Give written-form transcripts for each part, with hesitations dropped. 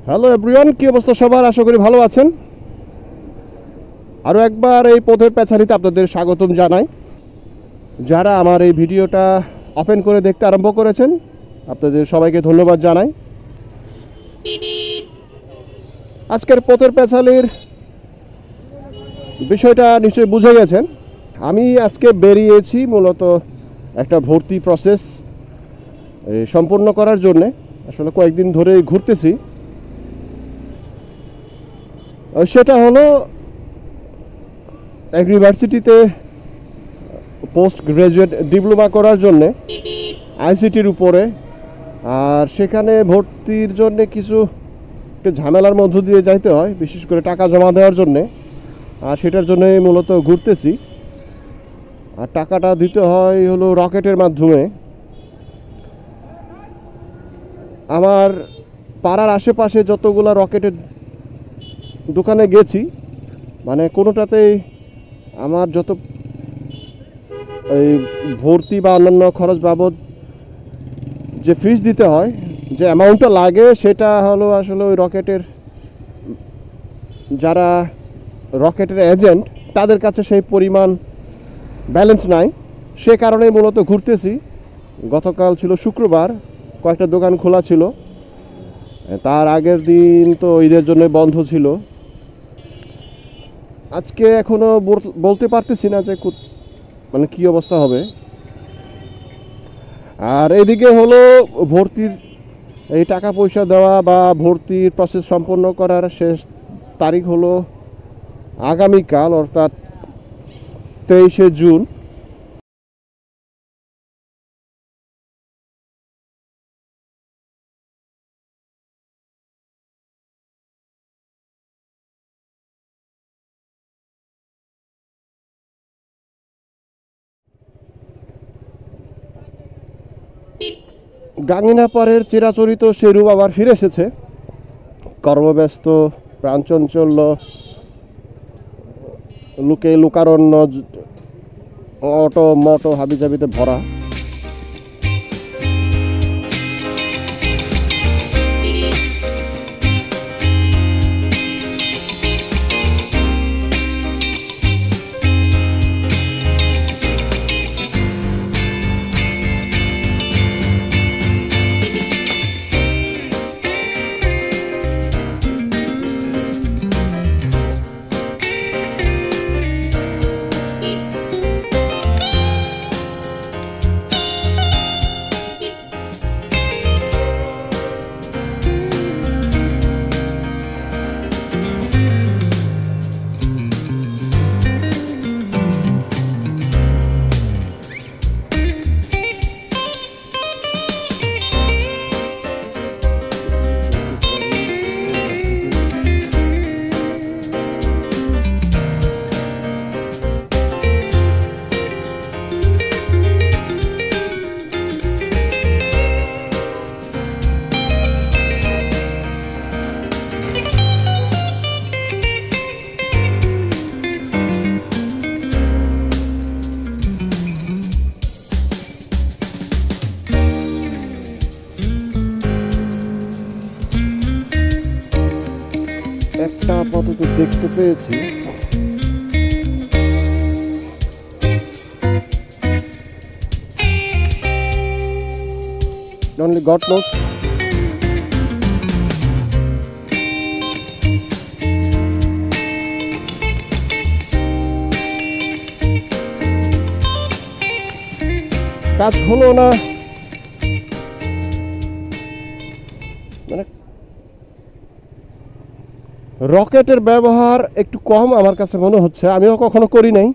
Hello everyone, কি অবস্থা সবার? আশা করি ভালো আছেন। আরও একবার এই পথের পেছারিতে আপনাদের স্বাগতম জানাই। যারা আমার এই ভিডিওটা ওপেন করে দেখতে আরম্ভ করেছেন, আপনাদের সবাইকে ধন্যবাদ জানাই। আজকের পথের পেছালির বিষয়টা নিশ্চয়ই বুঝে গেছেন। আমি আজকে বেরিয়েছি মূলত একটা ভর্তি প্রসেস সম্পূর্ণ করার জন্যে। আসলে কয়েকদিন ধরে ঘুরতেছি। সেটা হলো এগ্রিভার্সিটিতে পোস্ট গ্রাজুয়েট ডিপ্লোমা করার জন্যে আইসিটির উপরে। আর সেখানে ভর্তির জন্যে কিছু একটু ঝামেলার মধ্য দিয়ে যাইতে হয়, বিশেষ করে টাকা জমা দেওয়ার জন্যে। আর সেটার জন্যই মূলত ঘুরতেছি। আর টাকাটা দিতে হয় হলো রকেটের মাধ্যমে। আমার পাড়ার আশেপাশে যতগুলো রকেটের দোকানে গেছি, মানে কোনোটাতেই আমার যত এই ভর্তি বা অন্যান্য খরচ বাবদ যে ফিস দিতে হয়, যে অ্যামাউন্টটা লাগে, সেটা হলো আসলে ওই রকেটের যারা রকেটের এজেন্ট তাদের কাছে সেই পরিমাণ ব্যালেন্স নাই। সে কারণেই মূলত ঘুরতেছি। গতকাল ছিল শুক্রবার, কয়েকটা দোকান খোলা ছিল। তার আগের দিন তো ঈদের জন্য বন্ধ ছিল। আজকে এখনও বলতে পারতেছি না যে মানে কী অবস্থা হবে। আর এদিকে হলো ভর্তির এই টাকা পয়সা দেওয়া বা ভর্তির প্রসেস সম্পন্ন করার শেষ তারিখ হলো আগামীকাল, অর্থাৎ 23শে জুন। গাঙ্গিনাপাড়ের চিরাচরিত সেই রূপ আবার ফিরে এসেছে। কর্মব্যস্ত, প্রাণচঞ্চল্য, লোকে লোকারণ্য, অটো মটো হাবিজাবিতে ভরা। একটা আপাতত দেখতে পেয়েছি। Only God knows. কাজ হলো না, মানে রকেটের ব্যবহার একটু কম আমার কাছে মনে হচ্ছে। আমিও কখনো করি নাই,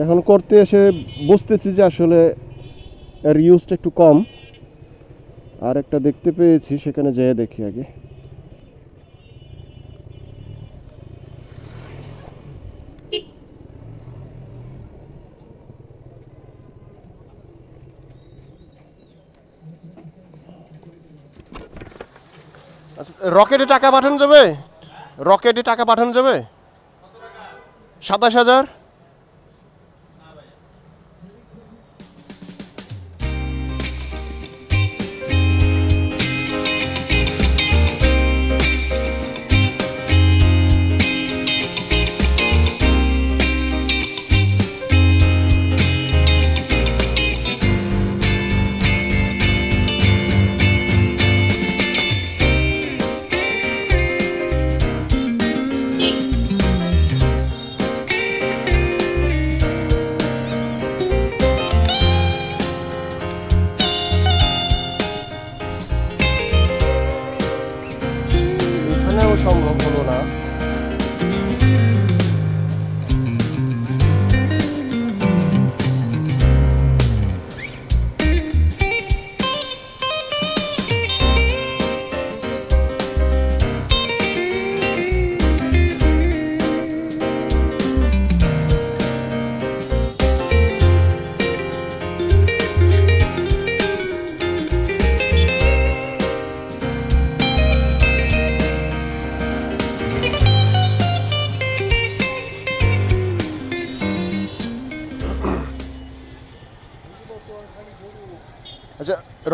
এখন করতে এসে বুঝতেছি যে আসলে এর ইউজটা একটু কম। আর একটা দেখতে পেয়েছি, সেখানে যেয়ে দেখি আগে। রকেটে টাকা পাঠানো যাবে? রকেটে টাকা পাঠানো যাবে? 27,000।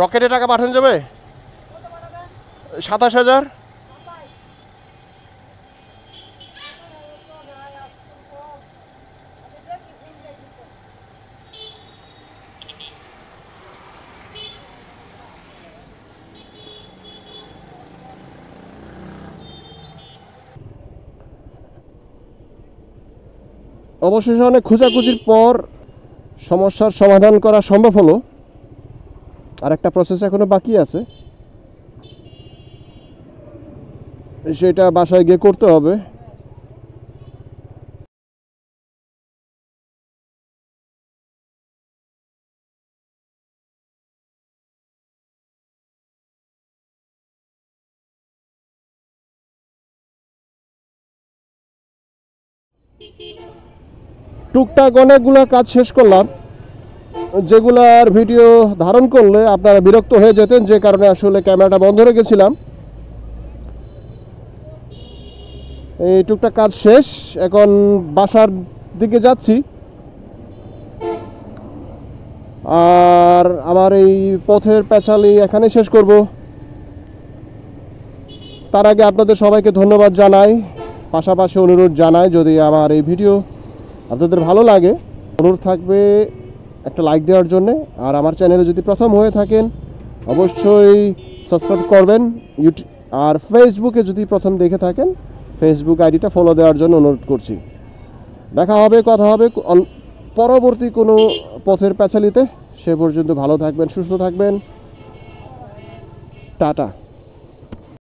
রকেটে টাকা পাঠানো যাবে? 27,000। অবশেষে অনেক খোঁজাখুঁজির পর সমস্যার সমাধান করা সম্ভব হলো। আর একটা প্রসেস এখনো বাকি আছে, সেটা বাসায় গিয়ে করতে হবে। টুকটাক অনেকগুলো কাজ শেষ করলাম, যেগুলার ভিডিও ধারণ করলে আপনারা বিরক্ত হয়ে যেতেন, যে কারণে আসলে ক্যামেরাটা বন্ধ রেখেছিলাম। এই টুকটাক কাজ শেষ, এখন বাসার দিকে যাচ্ছি। আর আমার এই পথের পেঁচালি এখানে শেষ করব। তার আগে আপনাদের সবাইকে ধন্যবাদ জানাই, পাশাপাশি অনুরোধ জানাই, যদি আমার এই ভিডিও আপনাদের ভালো লাগে অনুরোধ থাকবে একটা লাইক দেওয়ার জন্যে। আর আমার চ্যানেলে যদি প্রথম হয়ে থাকেন অবশ্যই সাবস্ক্রাইব করবেন। আর ফেসবুকে যদি প্রথম দেখে থাকেন ফেসবুক আইডিটা ফলো দেওয়ার জন্য অনুরোধ করছি। দেখা হবে, কথা হবে পরবর্তী কোনো পথের পেঁচালিতে। সে পর্যন্ত ভালো থাকবেন, সুস্থ থাকবেন। টাটা।